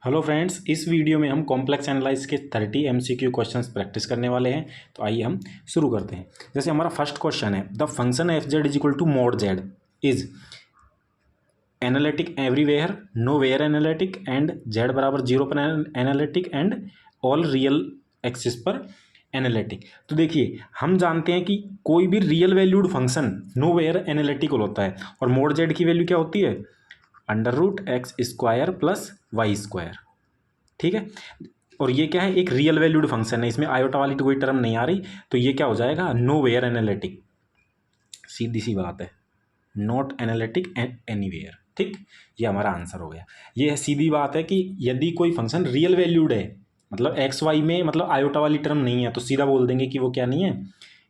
Hello friends, इस video में हम कॉम्प्लेक्स एनालाइज के 30 एमसीक्यू क्वेश्चंस प्रैक्टिस करने वाले हैं। तो आइए हम शुरू करते हैं। जैसे हमारा फर्स्ट क्वेश्चन है, the function F Z is equal to mod Z is analytic everywhere, nowhere analytic, and Z बराबर 0 पर analytic, and all real axis पर एनालिटिक। तो देखिए, हम जानते हैं कि कोई भी real valued function nowhere analytical होता है, और मॉड जेड की वैल्यू क्या होती है? √x² plus y²। ठीक है, और ये क्या है? एक रियल वैल्यूड फंक्शन है, इसमें आयोटा वाली तो कोई टर्म नहीं आ रही, तो ये क्या हो जाएगा? Nowhere analytic. सीधी सी बात है, नॉट एनालिटिक एनीवेयर। ठीक, ये हमारा आंसर हो गया। ये सीधी बात है कि यदि कोई फंक्शन रियल वैल्यूड है, मतलब एक्स वाई में, मतलब आयोटा वाली टर्म नहीं है, तो सीधा बोल देंगे कि वो क्या नहीं है?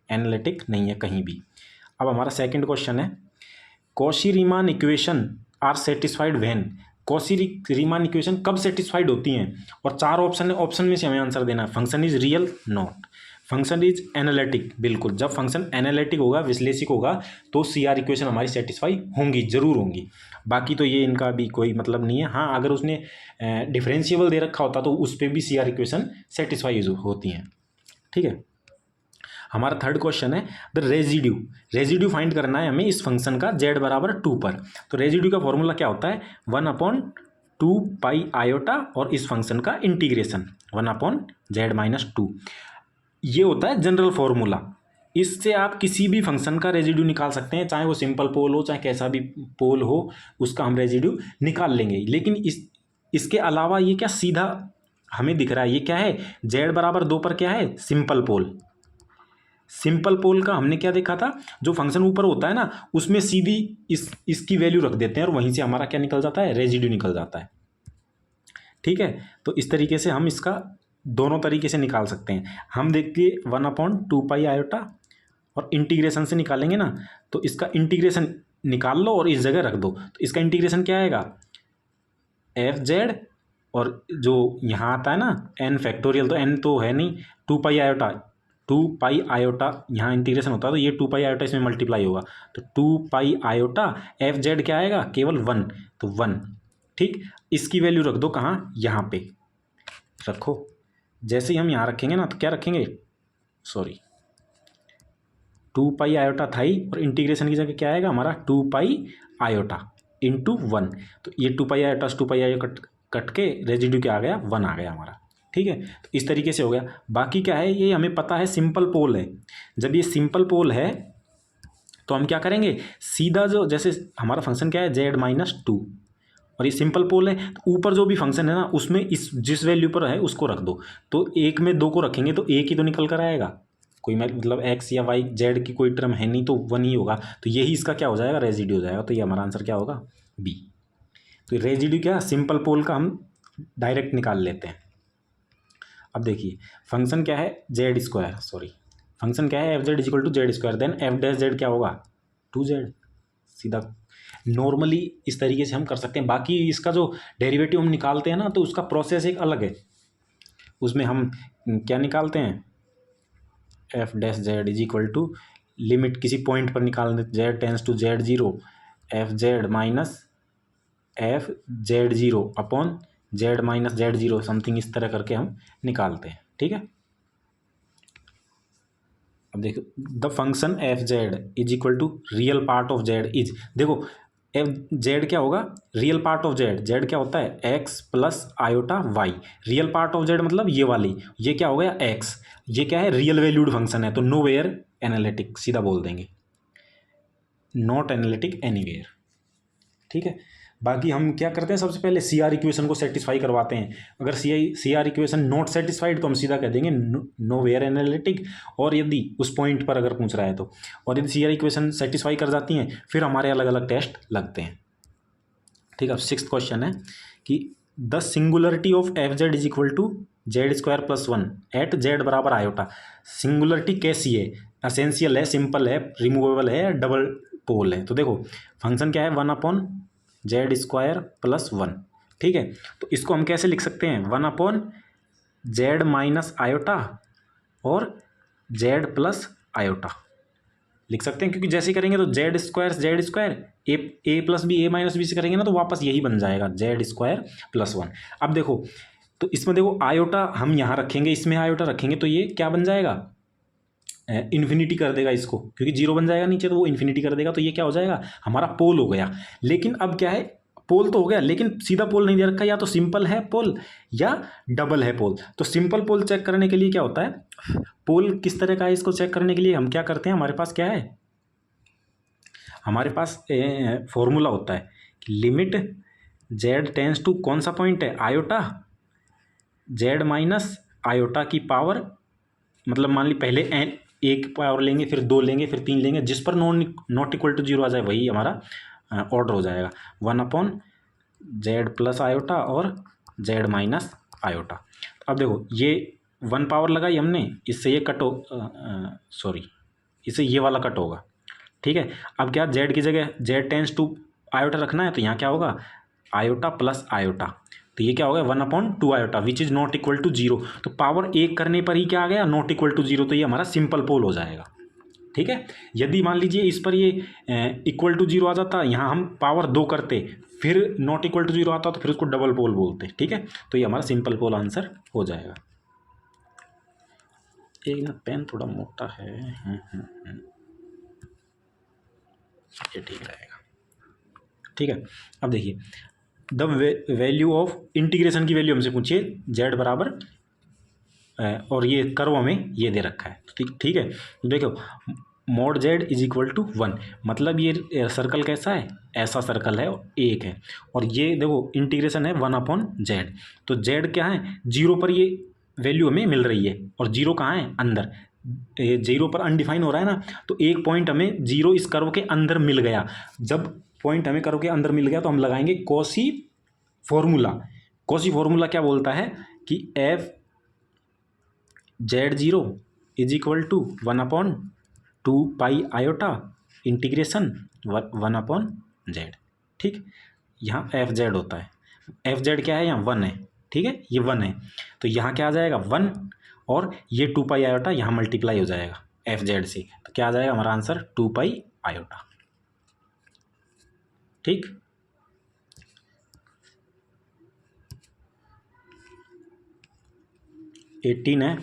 एनालिटिक नहीं है कहीं भी। अब हमारा सेकंड क्वेश्चन है, Cauchy Riemann equation are satisfied when. Cauchy Riemann equation कब सेटिस्फाइड होती हैं? और चार ऑप्शन है, ऑप्शन में से हमें आंसर देना है। Function is real, not. Function is analytic, बिल्कुल। जब फंक्शन एनालिटिक होगा, विश्लेषिक होगा, तो सी आर इक्वेशन हमारी सेटिस्फाई होंगी, जरूर होंगी। बाकी तो ये इनका भी कोई मतलब नहीं है। हाँ, अगर उसने डिफरेंशिएबल दे रखा होता तो उस पर भी सी आर इक्वेशन सेटिस्फाई होती हैं। ठीक है, हमारा थर्ड क्वेश्चन है, द रेजिड्यू फाइंड करना है हमें इस फंक्शन का z बराबर 2 पर। तो रेजिड्यू का फॉर्मूला क्या होता है? 1/2 पाई आयोटा, और इस फंक्शन का इंटीग्रेशन 1/z-2। ये होता है जनरल फॉर्मूला। इससे आप किसी भी फंक्शन का रेजिड्यू निकाल सकते हैं, चाहे वो सिंपल पोल हो, चाहे कैसा भी पोल हो, उसका हम रेजिड्यू निकाल लेंगे। लेकिन इसके अलावा ये क्या सीधा हमें दिख रहा है? ये क्या है? z बराबर 2 पर क्या है? सिंपल पोल। सिंपल पोल का हमने क्या देखा था? जो फंक्शन ऊपर होता है ना, उसमें सीधी इसकी वैल्यू रख देते हैं, और वहीं से हमारा क्या निकल जाता है? रेजिड्यू निकल जाता है। ठीक है, तो इस तरीके से हम इसका दोनों तरीके से निकाल सकते हैं। हम देखिए 1/2 पाई आयोटा, और इंटीग्रेशन से निकालेंगे ना, तो इसका इंटीग्रेशन निकाल लो और इस जगह रख दो। तो इसका इंटीग्रेशन क्या आएगा? f(z), और जो यहाँ आता है ना n फैक्टोरियल, तो n तो है नहीं, 2 पाई आयोटा। 2 पाई आयोटा यहाँ इंटीग्रेशन होता है, तो ये 2 पाई आयोटा इसमें मल्टीप्लाई होगा, तो 2 पाई आयोटा f(z) क्या आएगा? केवल 1, तो 1। ठीक, इसकी वैल्यू रख दो कहाँ? यहाँ पे रखो। जैसे ही हम यहाँ रखेंगे ना, तो क्या रखेंगे? सॉरी, 2 पाई आयोटा था ही, और इंटीग्रेशन की जगह क्या आएगा हमारा? 2 पाई आयोटा इंटू 1। तो ये 2 पाई आयोटा 2 पाई आयोटा कट के रेजिड्यू क्या आ गया? 1 आ गया हमारा। ठीक है, तो इस तरीके से हो गया। बाकी क्या है? ये हमें पता है सिंपल पोल है। जब ये सिंपल पोल है तो हम क्या करेंगे? सीधा जो, जैसे हमारा फंक्शन क्या है? z-2, और ये सिंपल पोल है, तो ऊपर जो भी फंक्शन है ना, उसमें इस जिस वैल्यू पर है उसको रख दो। तो एक में 2 को रखेंगे तो एक ही तो निकल कर आएगा। कोई मतलब x या y z की कोई टर्म है नहीं, तो 1 ही होगा। तो यही इसका क्या हो जाएगा? रेजिड्यू हो जाएगा। तो ये हमारा आंसर क्या होगा? बी। तो रेजिड्यू क्या? सिंपल पोल का हम डायरेक्ट निकाल लेते हैं। अब देखिए, फंक्शन क्या है? z², फंक्शन क्या है? f(z) equal to z², then f'(z) क्या होगा? 2z। सीधा नॉर्मली इस तरीके से हम कर सकते हैं। बाकी इसका जो डेरिवेटिव हम निकालते हैं ना, तो उसका प्रोसेस एक अलग है। उसमें हम क्या निकालते हैं? f'(z) is equal to limit किसी पॉइंट पर निकालते, z tends to z0, f(z) minus f(z0) upon z-z0 something, इस तरह करके हम निकालते हैं। ठीक है, अब देखो, the function f(z) is equal to real part of z is, देखो f(z) क्या होगा? रियल पार्ट ऑफ z क्या होता है? x plus iota y। Real part of z मतलब ये वाली, ये क्या हो गया? x। ये क्या है? रियल वैल्यूड फंक्शन है, तो नो वेयर एनालिटिक, सीधा बोल देंगे, नॉट एनालिटिक एनीवेयर। ठीक है, बाकी हम क्या करते हैं? सबसे पहले सी आर इक्वेशन को सेटिस्फाई करवाते हैं। अगर C R equation not satisfied तो हम सीधा कह देंगे नो वेयर एनालिटिक, और यदि उस पॉइंट पर अगर पूछ रहा है तो, और यदि सी आर इक्वेशन सेटिस्फाई कर जाती हैं, फिर हमारे अलग अलग टेस्ट लगते हैं। ठीक है, अब सिक्स्थ क्वेश्चन है कि the singularity of f(z) is equal to z² plus 1 at z बराबर आयोटा। सिंगुलरिटी कैसी है? असेंशियल है, सिंपल है, रिमूवेबल है, डबल पोल है? तो देखो, फंक्शन क्या है? 1/z² plus 1। ठीक है, तो इसको हम कैसे लिख सकते हैं? 1/z माइनस आयोटा और z प्लस आयोटा। लिख सकते हैं, क्योंकि जैसे करेंगे तो जेड स्क्वायर ए प्लस बी ए माइनस बी से करेंगे ना तो वापस यही बन जाएगा Z² + 1। अब देखो तो इसमें देखो आयोटा हम यहाँ रखेंगे, इसमें आयोटा रखेंगे तो ये क्या बन जाएगा, इन्फिनिटी कर देगा इसको, क्योंकि जीरो बन जाएगा नीचे तो वो इन्फिनिटी कर देगा, तो ये क्या हो जाएगा हमारा पोल हो गया। लेकिन अब क्या है, पोल तो हो गया लेकिन सीधा पोल नहीं दे रखा, या तो सिंपल है पोल या डबल है पोल। तो सिंपल पोल चेक करने के लिए क्या होता है, पोल किस तरह का है इसको चेक करने के लिए हम क्या करते हैं, हमारे पास क्या है, हमारे पास फॉर्मूला होता है कि लिमिट जेड टेंस टू कौन सा पॉइंट है, आयोटा, जेड माइनस आयोटा की पावर, मतलब मान ली पहले एक पावर लेंगे फिर 2 लेंगे फिर 3 लेंगे, जिस पर नॉट इक्वल टू 0 आ जाए वही हमारा ऑर्डर हो जाएगा 1/Z + आयोटा और Z माइनस आयोटा। अब देखो ये 1 पावर लगाई हमने, इससे ये कट हो, सॉरी इससे ये वाला कट होगा, ठीक है। अब क्या Z की जगह Z टेंस टू आयोटा रखना है, तो यहाँ क्या होगा आयोटा प्लस आयोटा, तो ये क्या होगा 1/2 iota which is not equal to 0। तो पावर 1 करने पर ही क्या आ गया नॉट इक्वल टू 0, तो ये हमारा सिंपल पोल हो जाएगा, ठीक है। यदि मान लीजिए इस पर ये इक्वल टू 0 आ जाता, यहाँ हम पावर 2 करते फिर नॉट इक्वल टू 0 आता तो फिर उसको डबल पोल बोलते, ठीक है। तो ये हमारा सिंपल पोल आंसर हो जाएगा। एक ना पेन थोड़ा मोटा है, ये ठीक रहेगा, ठीक है। अब देखिए द वैल्यू ऑफ इंटीग्रेशन की वैल्यू हमसे पूछिए z बराबर और ये कर्व हमें ये दे रखा है, ठीक है। देखो mod z = 1, मतलब ये सर्कल कैसा है, ऐसा सर्कल है, एक है, और ये देखो इंटीग्रेशन है 1/z, तो z क्या है 0 पर ये वैल्यू हमें मिल रही है, और 0 कहाँ है अंदर, ये 0 पर अनडिफाइन हो रहा है ना, तो एक पॉइंट हमें 0 इस कर्व के अंदर मिल गया। जब पॉइंट हमें कर्व के अंदर मिल गया तो हम लगाएंगे कॉसी फॉर्मूला। कॉसी फॉर्मूला क्या बोलता है कि f(z0) = 1/2 पाई आयोटा इंटीग्रेशन 1/z, ठीक। यहाँ f(z) होता है, f(z) क्या है यहाँ 1 है, ठीक है, ये 1 है, तो यहाँ क्या आ जाएगा 1 और ये 2 पाई आयोटा यहाँ मल्टीप्लाई हो जाएगा f(z) से, तो क्या आ जाएगा हमारा आंसर 2 पाई आयोटा, ठीक। एटीन है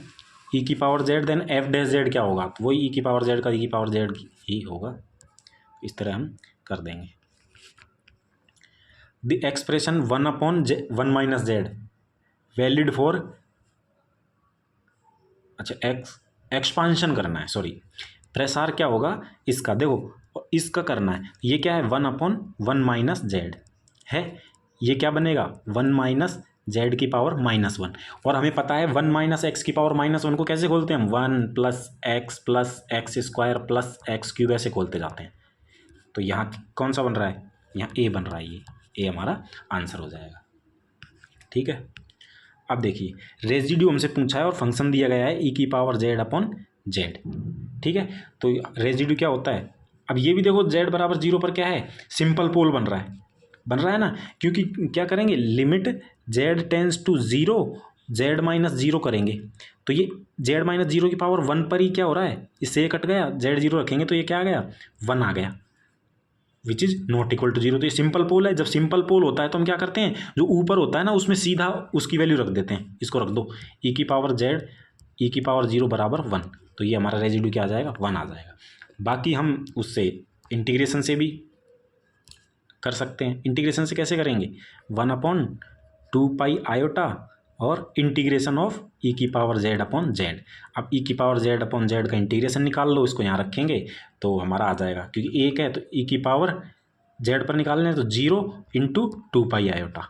e⁻z देन f'(z) क्या होगा, तो वही e⁻z का e⁻z ही होगा, इस तरह हम कर देंगे। The expression 1/1 - z valid for, अच्छा एक्सपांशन करना है, सॉरी प्रसार क्या होगा इसका, देखो इसका करना है, ये क्या है 1/1 - z है, ये क्या बनेगा 1 - z की पावर -1, और हमें पता है 1 - x की पावर -1 को कैसे खोलते हैं हम, 1 + x + x² + x³ ऐसे खोलते जाते हैं। तो यहाँ कौन सा बन रहा है, यहाँ a बन रहा है, ये a हमारा आंसर हो जाएगा, ठीक है। अब देखिए रेजिड्यू हमसे पूछा है और फंक्शन दिया गया है e⁻z/z, ठीक है। तो रेजिड्यू क्या होता है, अब ये भी देखो z बराबर 0 पर क्या है सिंपल पोल बन रहा है ना, क्योंकि क्या करेंगे limit z tends to 0 z - 0 करेंगे, तो ये z - 0 की पावर 1 पर ही क्या हो रहा है, इससे ये कट गया, z0 रखेंगे तो ये क्या आ गया 1 आ गया, which is not equal to 0। तो ये सिंपल पोल है। जब सिंपल पोल होता है तो हम क्या करते हैं, जो ऊपर होता है ना उसमें सीधा उसकी वैल्यू रख देते हैं, इसको रख दो e⁻z e⁻0 बराबर 1, तो ये हमारा रेजिड्यू क्या आ जाएगा 1 आ जाएगा। बाकी हम उससे इंटीग्रेशन से भी कर सकते हैं। इंटीग्रेशन से कैसे करेंगे 1/2 पाई आयोटा और इंटीग्रेशन ऑफ e⁻z/z। अब e⁻z/z का इंटीग्रेशन निकाल लो, इसको यहाँ रखेंगे तो हमारा आ जाएगा, क्योंकि एक है तो e⁻z पर निकालने तो 0 × 2 पाई आयोटा,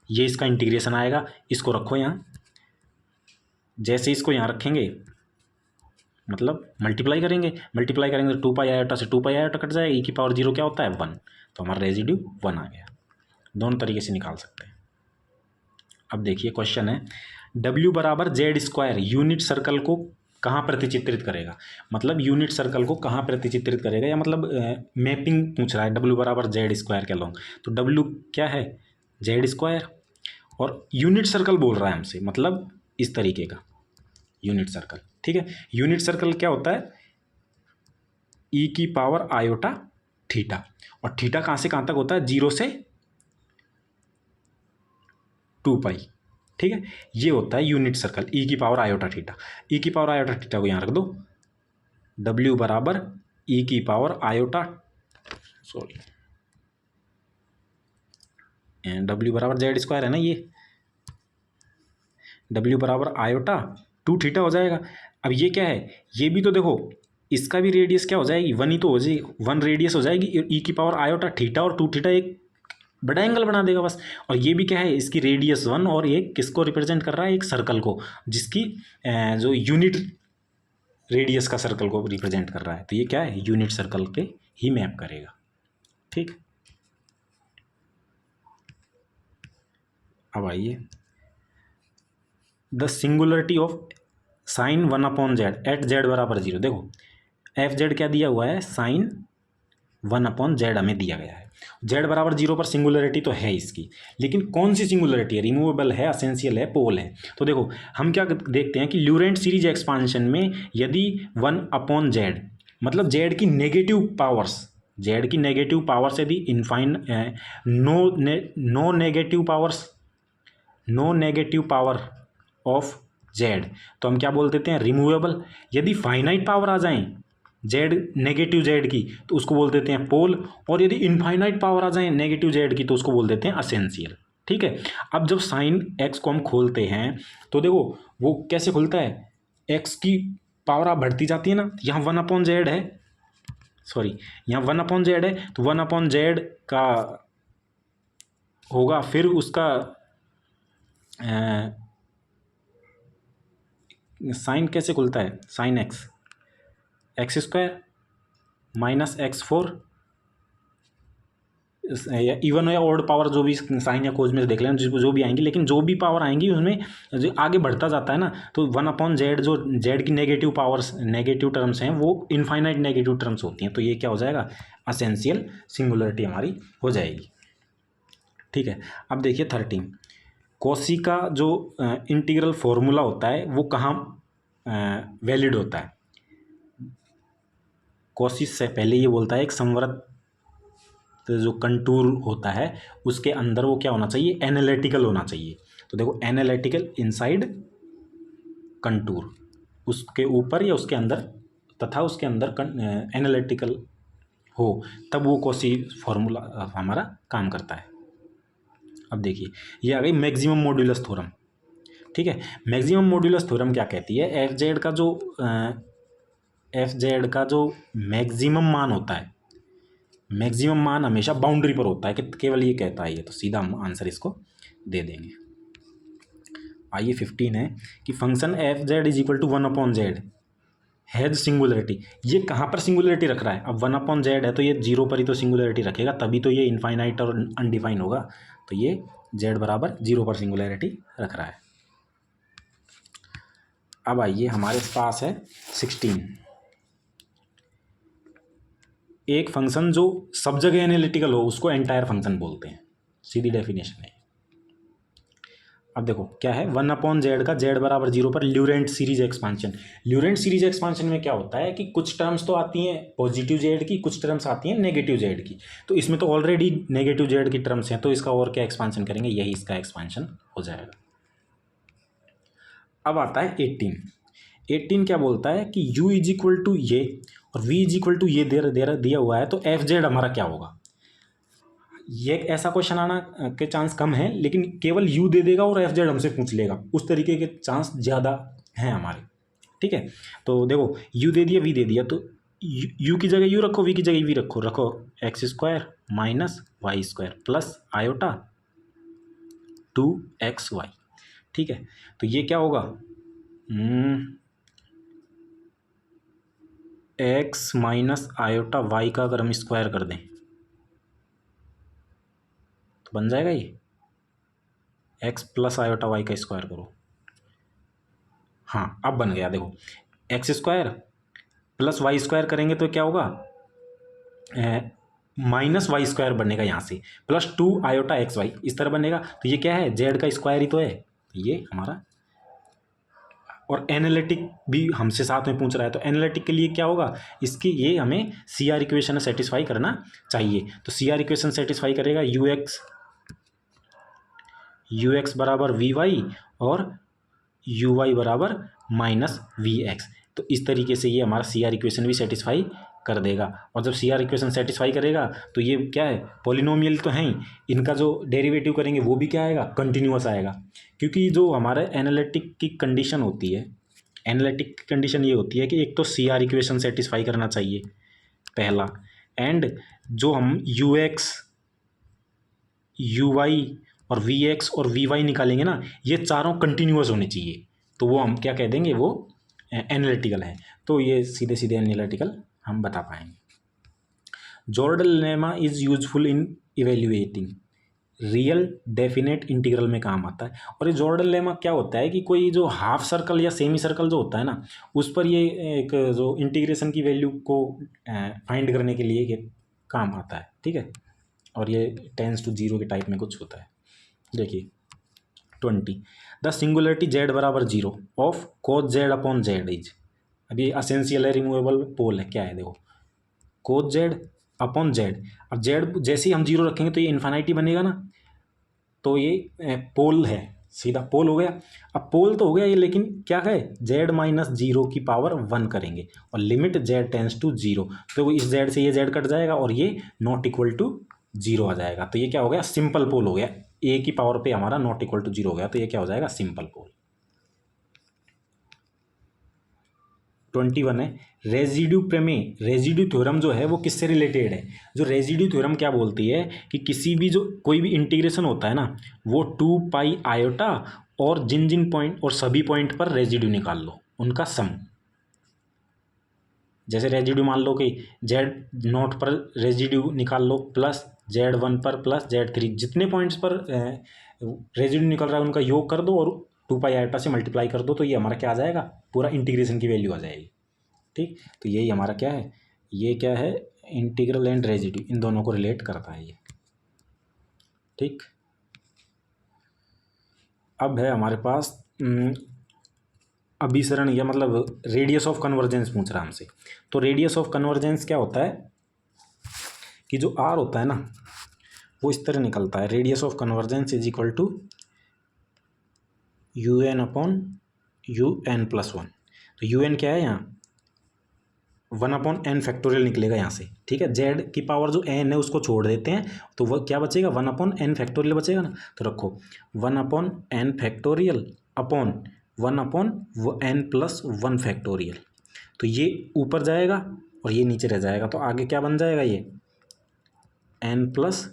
ये इसका इंटीग्रेशन आएगा। इसको रखो यहाँ, जैसे इसको यहाँ रखेंगे मतलब मल्टीप्लाई करेंगे तो 2 पाई आयोटा से 2 पाई आयोटा कट जाएगा, e⁻0 क्या होता है 1, तो हमारा रेजिड्यू 1 आ गया। दोनों तरीके से निकाल सकते हैं। अब देखिए क्वेश्चन है W बराबर Z² यूनिट सर्कल को कहाँ प्रतिचित्रित करेगा, मतलब यूनिट सर्कल को कहाँ प्रतिचित्रित करेगा, या मतलब मैपिंग पूछ रहा है W बराबर Z² के लॉन्ग, तो W क्या है Z², और यूनिट सर्कल बोल रहा है हमसे, मतलब इस तरीके का यूनिट सर्कल, ठीक है। यूनिट सर्कल क्या होता है, ई की पावर आयोटा थीटा, और थीटा कहाँ से कहाँ तक होता है, 0 से 2 पाई, ठीक है। ये होता है यूनिट सर्कल, ई की पावर आयोटा थीटा। ई की पावर आयोटा थीटा को यहाँ रख दो, डब्ल्यू बराबर ई की पावर आयोटा, सॉरी डब्ल्यू बराबर जेड स्क्वायर है ना, ये डब्ल्यू बराबर आयोटा 2 थीटा हो जाएगा। अब ये क्या है, ये भी तो देखो, इसका भी रेडियस क्या हो जाएगी, 1 ही तो हो जाएगी, 1 रेडियस हो जाएगी, ई की पावर आयोटा थीटा और 2 थीटा एक बड़ा एंगल बना देगा बस। और ये भी क्या है, इसकी रेडियस 1, और ये किसको रिप्रेजेंट कर रहा है, एक सर्कल को, जिसकी जो यूनिट रेडियस का सर्कल को रिप्रेजेंट कर रहा है। तो ये क्या है, यूनिट सर्कल पे ही मैप करेगा, ठीक। अब आइए, the singularity of sine 1/z at Z बराबर 0। देखो एफ जेड क्या दिया हुआ है, साइन 1/z हमें दिया गया है। जेड बराबर 0 पर सिंगुलरिटी तो है इसकी, लेकिन कौन सी सिंगुलरिटी है, रिमूवेबल है, असेंशियल है, पोल है। तो देखो हम क्या देखते हैं कि ल्यूरेंट सीरीज एक्सपांशन में यदि 1/z मतलब जेड की नेगेटिव पावर्स, जेड की नेगेटिव पावर्स यदि इनफाइन no negative power of z, तो हम क्या बोल देते हैं, रिमूवेबल। यदि फाइनाइट पावर आ जाएं जेड, नेगेटिव जेड की, तो उसको बोल देते हैं पोल। और यदि इनफाइनाइट पावर आ जाए नेगेटिव जेड की, तो उसको बोल देते हैं असेंशियल, ठीक है। अब जब साइन एक्स को हम खोलते हैं तो देखो वो कैसे खुलता है, एक्स की पावर आप बढ़ती जाती है ना, यहाँ 1/z है, सॉरी यहाँ 1/z है, तो 1/z का होगा, फिर उसका साइन कैसे खुलता है, sine x square minus x4, even या ऑड पावर जो भी साइन या कोज में देख लें, जो भी आएंगी, लेकिन जो भी पावर आएंगी उसमें जो आगे बढ़ता जाता है ना, तो 1/z जो जेड की नेगेटिव पावर्स, नेगेटिव टर्म्स हैं, वो इनफाइनाइट नेगेटिव टर्म्स होती हैं। तो ये क्या हो जाएगा, असेंशियल सिंगुलरिटी हमारी हो जाएगी, ठीक है। अब देखिए 13, कॉसी का जो इंटीग्रल फॉर्मूला होता है वो कहाँ वैलिड होता है। कॉसिस से पहले ये बोलता है एक संवृत जो कंटूर होता है उसके अंदर वो क्या होना चाहिए, एनालिटिकल होना चाहिए। तो देखो एनालिटिकल इनसाइड कंटूर, उसके ऊपर या उसके अंदर, तथा उसके अंदर एनालिटिकल हो, तब वो कॉसी फॉर्मूला हमारा काम करता है। अब देखिए ये आ गई मैक्सिमम मॉड्यूलस थ्योरम, ठीक है। मैक्सिमम मॉड्यूलस थ्योरम क्या कहती है, एफ जेड का जो मैक्सिमम मान होता है, मैक्सिमम मान हमेशा बाउंड्री पर होता है, कि केवल ये कहता है ये, तो सीधा हम आंसर इसको दे देंगे। आइए 15 है कि function F Z is equal to 1/z has singularity. ये कहाँ पर सिंगुलरिटी रख रहा है, अब 1/z है तो ये 0 पर ही तो सिंगुलरिटी रखेगा, तभी तो ये इनफाइनाइट और अनडिफाइन होगा। तो ये z बराबर 0 पर सिंगुलरिटी रख रहा है। अब आइए हमारे पास है 16, एक फंक्शन जो सब जगह एनालिटिकल हो उसको एंटायर फंक्शन बोलते हैं, सीधी डेफिनेशन है। अब देखो क्या है, 1/z का z बराबर 0 पर ल्यूरेंट सीरीज एक्सपांशन। ल्यूरेंट सीरीज एक्सपांशन में क्या होता है कि कुछ टर्म्स तो आती हैं पॉजिटिव z की, कुछ टर्म्स आती हैं नेगेटिव z की। तो इसमें तो ऑलरेडी नेगेटिव z की टर्म्स हैं, तो इसका और क्या एक्सपांशन करेंगे, यही इसका एक्सपांशन हो जाएगा। अब आता है 18 क्या बोलता है कि u इज इक्वल टू ये और v इज इक्वल टू ये दिया हुआ है, तो एफ जेड हमारा क्या होगा। ये एक ऐसा क्वेश्चन आना के चांस कम है, लेकिन केवल u दे देगा और एफ जेड हमसे पूछ लेगा, उस तरीके के चांस ज़्यादा हैं हमारे, ठीक है। तो देखो u दे दिया, v दे दिया, तो u की जगह u रखो, v की जगह v रखो X square minus Y square plus iota 2xy, ठीक है। तो ये क्या होगा, एक्स माइनस आयोटा वाई का अगर हम स्क्वायर कर दें तो बन जाएगा ये एक्स प्लस आयोटा वाई का स्क्वायर करो, हाँ अब बन गया। देखो X square plus Y square करेंगे तो क्या होगा, माइनस वाई स्क्वायर बनेगा यहाँ से, प्लस 2 आयोटा एक्स वाई इस तरह बनेगा। तो ये क्या है, जेड का स्क्वायर ही तो है, तो ये हमारा और एनालिटिक भी हमसे साथ में पूछ रहा है, तो एनालिटिक के लिए क्या होगा, इसकी ये हमें सी आर इक्वेशन सेटिस्फाई करना चाहिए। तो सी आर इक्वेशन सेटिस्फाई करेगा यू एक्स बराबर वी वाई और यू वाई बराबर माइनस वी एक्स। तो इस तरीके से ये हमारा सी आर इक्वेशन भी सेटिस्फाई कर देगा। और जब सी आर इक्वेशन सेटिस्फाई करेगा तो ये क्या है, पॉलिनोमियल तो हैं ही, इनका जो डेरिवेटिव करेंगे वो भी क्या आएगा, कंटिन्यूअस आएगा। क्योंकि जो हमारे एनालिटिक की कंडीशन होती है, एनालिटिक की कंडीशन ये होती है कि एक तो सी आर इक्वेशन सेटिस्फाई करना चाहिए पहला, एंड जो हम यू एक्स यू वाई और वी एक्स और वी वाई निकालेंगे ना, ये चारों कंटिन्यूअस होने चाहिए। तो वो हम क्या कह देंगे, वो एनालिटिकल है। तो ये सीधे सीधे एनालिटिकल हम बता पाएंगे। Jordan lemma is useful in evaluating real definite integral में काम आता है। और ये जॉर्डन लेमा क्या होता है कि कोई जो हाफ सर्कल या सेमी सर्कल जो होता है ना, उस पर ये एक जो इंटीग्रेशन की वैल्यू को फाइंड करने के लिए ये काम आता है, ठीक है। और ये टेंस टू जीरो के टाइप में कुछ होता है। देखिए 20 द सिंगुलरिटी जेड बराबर zero of cos Z upon Z is, अभी असेंशियल है, रिमूवेबल पोल है, क्या है देखो, कोस जेड अपॉन जेड। अब जेड जैसे ही हम जीरो रखेंगे तो ये इन्फिनिटी बनेगा ना, तो ये पोल है, सीधा पोल हो गया। अब पोल तो हो गया ये, लेकिन क्या है, जेड माइनस जीरो की पावर 1 करेंगे और limit Z tends to zero, तो इस जेड से ये जेड कट जाएगा और ये नॉट इक्वल टू जीरो आ जाएगा। तो ये क्या हो गया, सिंपल पोल हो गया, ए की पावर पे हमारा नॉट इक्वल टू जीरो हो गया, तो ये क्या हो जाएगा, सिंपल पोल। 21 है रेजिड्यू प्रमेय। रेजिड्यू थ्योरम जो है वो किससे रिलेटेड है, जो रेजिड्यू थ्योरम क्या बोलती है कि किसी भी जो कोई भी इंटीग्रेशन होता है ना, वो 2 पाई आयोटा और जिन जिन पॉइंट और सभी पॉइंट पर रेजिड्यू निकाल लो, उनका सम। जैसे रेजिड्यू मान लो कि जेड नॉट पर रेजिड्यू निकाल लो प्लस जेड वन पर प्लस जेड थ्री, जितने पॉइंट्स पर रेजिड्यू निकल रहा है उनका योग कर दो और 2 पाई आयोटा से मल्टीप्लाई कर दो, तो ये हमारा क्या आ जाएगा, पूरा इंटीग्रेशन की वैल्यू आ जाएगी, ठीक। तो यही हमारा क्या है, ये क्या है, इंटीग्रल एंड रेजिड्यू, इन दोनों को रिलेट करता है ये, ठीक। अब है हमारे पास अभिसरण, या मतलब रेडियस ऑफ कन्वर्जेंस पूछ रहा है हमसे। तो रेडियस ऑफ कन्वर्जेंस क्या होता है कि जो आर होता है ना, वो इस तरह निकलता है, radius of convergence is equal to U N upon U N plus one. तो यू एन क्या है यहाँ, 1 अपॉन एन फैक्टोरियल निकलेगा यहाँ से, ठीक है। जेड की पावर जो एन है उसको छोड़ देते हैं, तो वह क्या बचेगा, 1 अपॉन एन फैक्टोरियल बचेगा ना। तो रखो 1 upon N factorial upon 1 upon वो एन प्लस 1 फैक्टोरियल। तो ये ऊपर जाएगा और ये नीचे रह जाएगा, तो आगे क्या बन जाएगा, ये N plus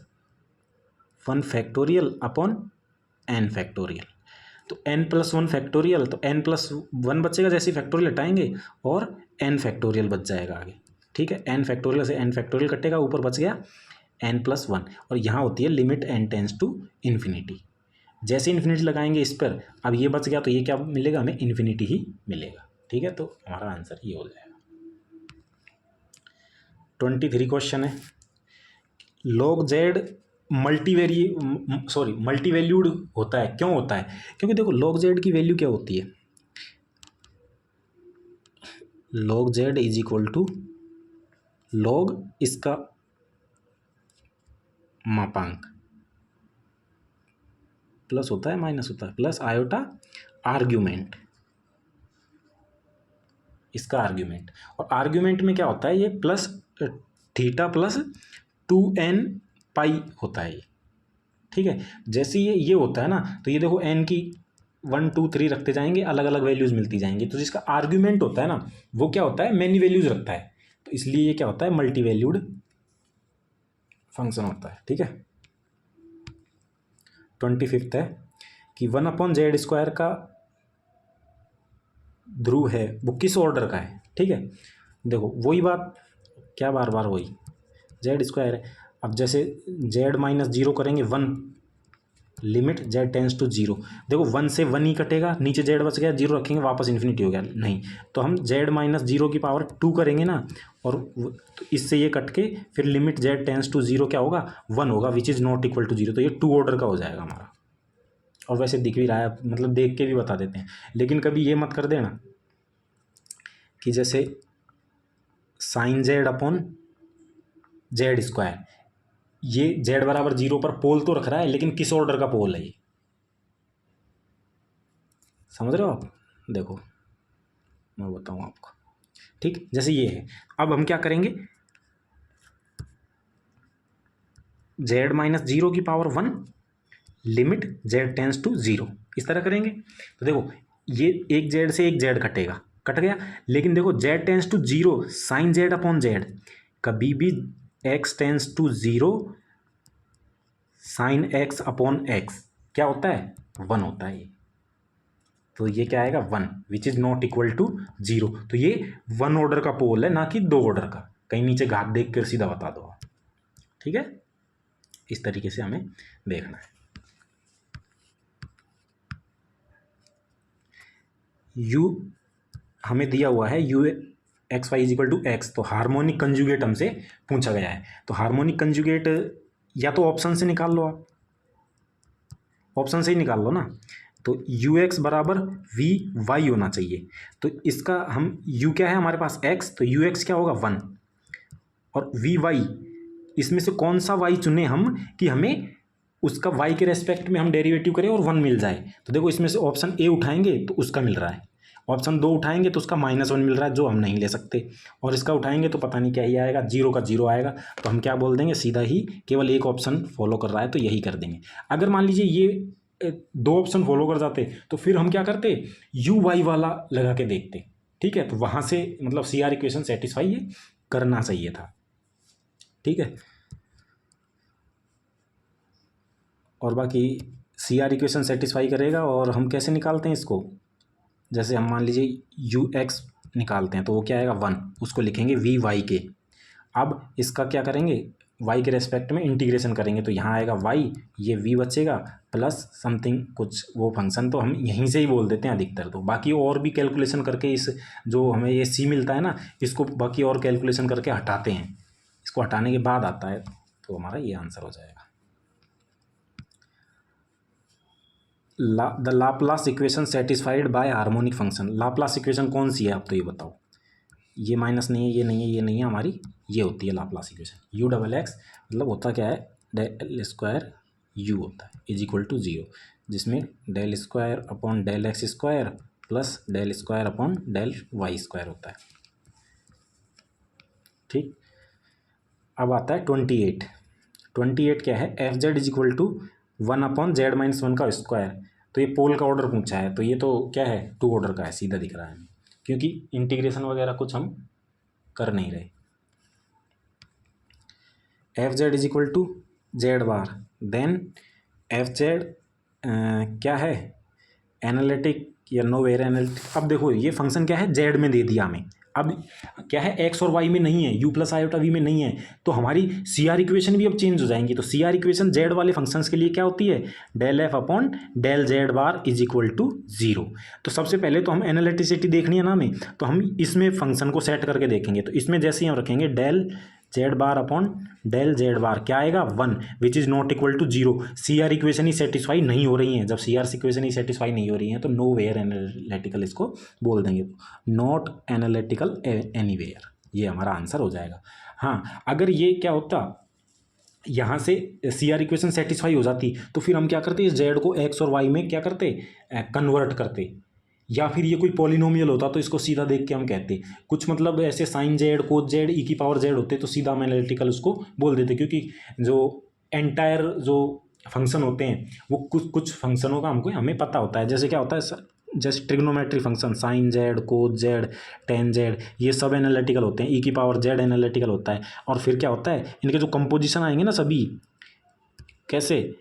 1 factorial upon N factorial. तो n प्लस 1 फैक्टोरियल, तो n प्लस 1 बचेगा, जैसे फैक्टोरियल हटाएंगे और n फैक्टोरियल बच जाएगा आगे, ठीक है। n फैक्टोरियल से n फैक्टोरियल कटेगा, ऊपर बच गया n प्लस 1, और यहाँ होती है limit n tends to infinity. जैसे इन्फिनिटी लगाएंगे इस पर, अब ये बच गया, तो ये क्या मिलेगा, हमें इन्फिनिटी ही मिलेगा, ठीक है। तो हमारा आंसर ये हो जाएगा। 23 क्वेश्चन है, log z मल्टीवैल्यूड होता है, क्यों होता है, क्योंकि देखो log z की वैल्यू क्या होती है, log z is equal to log इसका मापांक प्लस होता है माइनस होता है, प्लस आयोटा आर्ग्यूमेंट, इसका आर्ग्यूमेंट। और आर्ग्यूमेंट में क्या होता है, ये प्लस थीटा प्लस 2n पाई होता है ये, ठीक है। जैसे ये होता है ना, तो ये देखो n की 1 2 3 रखते जाएंगे, अलग अलग वैल्यूज मिलती जाएंगी, तो जिसका आर्ग्यूमेंट होता है ना, वो क्या होता है, मैनी वैल्यूज रखता है, तो इसलिए ये क्या होता है, मल्टी वैल्यूड फंक्शन होता है, ठीक है। 25 है कि 1 अपॉन जेड स्क्वायर का ध्रुव है, वो किस ऑर्डर का है, ठीक है। देखो वही बात, क्या बार बार वही, जेड स्क्वायर है। अब जैसे जेड माइनस जीरो करेंगे 1, limit Z tends to zero, देखो 1 से 1 ही कटेगा, नीचे जेड बच गया, जीरो रखेंगे वापस इन्फिनिटी हो गया, नहीं, तो हम जेड माइनस जीरो की पावर 2 करेंगे ना, और तो इससे ये कट के फिर limit Z tends to zero क्या होगा, 1 होगा, which is not equal to zero, तो ये 2 ऑर्डर का हो जाएगा हमारा, और वैसे दिख भी रहा है, मतलब देख के भी बता देते हैं। लेकिन कभी ये मत कर देना कि जैसे sine Z upon Z square, ये जेड बराबर 0 पर पोल तो रख रहा है, लेकिन किस ऑर्डर का पोल है ये, समझ रहे हो आप? देखो मैं बताऊँ आपको, ठीक, जैसे ये है। अब हम क्या करेंगे, जेड माइनस 0 की power 1 limit Z tends to 0, इस तरह करेंगे। तो देखो ये एक जेड से एक जेड कटेगा, कट गया। लेकिन देखो Z tends to 0 sine Z upon Z, कभी भी X tends to 0 sine X upon X क्या होता है, 1 होता है ये। तो ये क्या आएगा 1, which is not equal to 0। तो ये 1 ऑर्डर का पोल है, ना कि 2 ऑर्डर का। कहीं नीचे घात देख कर सीधा बता दो, ठीक है। इस तरीके से हमें देखना है। u हमें दिया हुआ है u X Y is equal to X, तो हार्मोनिक कंजुगेट हमसे पूछा गया है। तो हार्मोनिक कंजुगेट या तो ऑप्शन से निकाल लो, आप ऑप्शन से ही निकाल लो ना। तो यू एक्स बराबर वी वाई होना चाहिए। तो इसका हम u क्या है हमारे पास x, तो यू एक्स क्या होगा 1, और वी वाई इसमें से कौन सा y चुने हम कि हमें उसका y के रेस्पेक्ट में हम डेरिवेटिव करें और 1 मिल जाए। तो देखो इसमें से ऑप्शन ए उठाएंगे तो उसका मिल रहा है, ऑप्शन 2 उठाएंगे तो उसका -1 मिल रहा है, जो हम नहीं ले सकते, और इसका उठाएंगे तो पता नहीं क्या ही आएगा, 0 का 0 आएगा। तो हम क्या बोल देंगे, सीधा ही केवल एक ऑप्शन फॉलो कर रहा है तो यही कर देंगे। अगर मान लीजिए ये 2 ऑप्शन फॉलो कर जाते तो फिर हम क्या करते, यू वाई वाला लगा के देखते, ठीक है। तो वहाँ से मतलब सी आर इक्वेशन सेटिस्फाई ये करना चाहिए था, ठीक है। और बाकी सी आर इक्वेशन सेटिस्फाई करेगा। और हम कैसे निकालते हैं इसको, जैसे हम मान लीजिए यू एक्स निकालते हैं तो वो क्या आएगा 1, उसको लिखेंगे वी वाई के। अब इसका क्या करेंगे, वाई के रेस्पेक्ट में इंटीग्रेशन करेंगे, तो यहाँ आएगा वाई, ये वी बचेगा प्लस समथिंग कुछ वो फंक्शन, तो हम यहीं से ही बोल देते हैं अधिकतर। तो बाकी और भी कैलकुलेशन करके इस जो हमें ये सी मिलता है ना, इसको बाकी और कैलकुलेशन करके हटाते हैं, इसको हटाने के बाद आता है, तो हमारा ये आंसर हो जाएगा। The Laplace equation satisfied by harmonic function. Laplace equation कौन सी है आप तो ये बताओ, ये माइनस नहीं है, ये नहीं है, ये नहीं है, हमारी ये होती है Laplace equation. U double x मतलब होता क्या है, डेल स्क्वायर यू होता है इज इक्वल टू 0, जिसमें del square upon del X square plus del square upon del Y square होता है, ठीक। अब आता है 28 क्या है, F Z is equal to 1 upon Z minus 1 का स्क्वायर। तो ये पोल का ऑर्डर पूछा है, तो ये तो क्या है 2 ऑर्डर का है, सीधा दिख रहा है, क्योंकि इंटीग्रेशन वगैरह कुछ हम कर नहीं रहे। F Z is equal to Z bar, then F Z क्या है, एनालिटिक या नो वेर एनालिटिक। अब देखो ये फंक्शन क्या है, जेड में दे दिया हमें, अब क्या है एक्स और वाई में नहीं है, यू प्लस आयोटा वी में नहीं है, तो हमारी सी आर इक्वेशन भी अब चेंज हो जाएंगी। तो सी आर इक्वेशन जेड वाले फंक्शंस के लिए क्या होती है, del F upon del Z bar is equal to 0। तो सबसे पहले तो हम एनालिटिसिटी देखनी है ना हमें, तो हम इसमें फंक्शन को सेट करके देखेंगे। तो इसमें जैसे ही हम रखेंगे del Z bar upon del Z bar क्या आएगा 1, which is not equal to 0। C R equation ही सेटिस्फाई नहीं हो रही हैं, जब सी आर इक्वेशन ही सेटिस्फाई नहीं हो रही हैं तो नो वेयर एनालिटिकल इसको बोल देंगे, नॉट एनालिटिकल एनीवेयर, ये हमारा आंसर हो जाएगा। हाँ अगर ये क्या होता, यहाँ से सी आर इक्वेशन सेटिस्फाई हो जाती तो फिर हम क्या करते, इस जेड को एक्स और वाई में क्या करते, कन्वर्ट करते, या फिर ये कोई पॉलिनोमियल होता तो इसको सीधा देख के हम कहते, कुछ मतलब ऐसे साइन जेड कोस जेड ई की पावर जेड होते तो सीधा हम एनालिटिकल उसको बोल देते, क्योंकि जो एंटायर जो फंक्शन होते हैं वो कुछ फंक्शनों का हमको हमें पता होता है। जैसे क्या होता है, जैसे ट्रिग्नोमेट्री फंक्शन साइन जेड कोस जेड टेन जेड, ये सब एनालिटिकल होते हैं, ई की पावर जेड एनालिटिकल होता है। और फिर क्या होता है, इनके जो कंपोजिशन आएंगे ना सभी, कैसे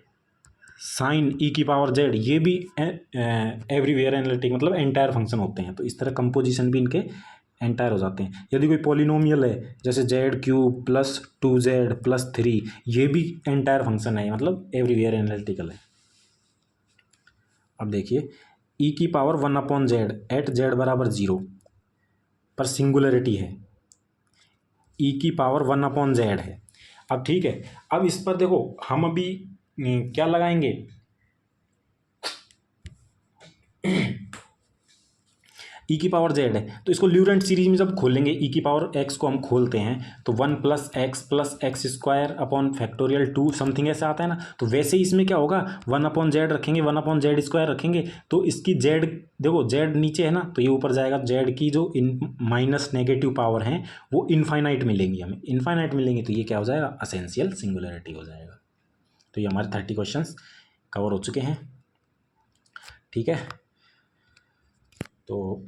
साइन ई की पावर जेड, ये भी एवरीवेयर एनालिटिक मतलब एंटायर फंक्शन होते हैं। तो इस तरह कंपोजिशन भी इनके एंटायर हो जाते हैं। यदि कोई पॉलिनोमियल है जैसे Z cube plus 2z plus 3, ये भी एंटायर फंक्शन है, मतलब एवरीवेयर एनालिटिकल है। अब देखिए ई की power 1 upon Z at Z बराबर 0 पर सिंगुलरिटी है, ई की पावर 1 अपॉन जेड है। अब ठीक है, अब इस पर देखो हम अभी क्या लगाएंगे, ई की पावर जेड है, तो इसको ल्यूरेंट सीरीज में जब खोलेंगे ई की पावर एक्स को हम खोलते हैं तो 1 + x square upon factorial 2 something ऐसा आता है ना। तो वैसे ही इसमें क्या होगा, 1/z रखेंगे, 1/z² रखेंगे, तो इसकी जेड देखो, जेड नीचे है ना, तो ये ऊपर जाएगा। जेड की जो माइनस नेगेटिव पावर हैं वो इनफाइनाइट मिलेंगी, हमें इनफाइनाइट मिलेंगी, तो ये क्या हो जाएगा, असेंशियल सिंगुलैरिटी हो जाएगा। तो ये हमारे 30 क्वेश्चंस कवर हो चुके हैं। ठीक है, तो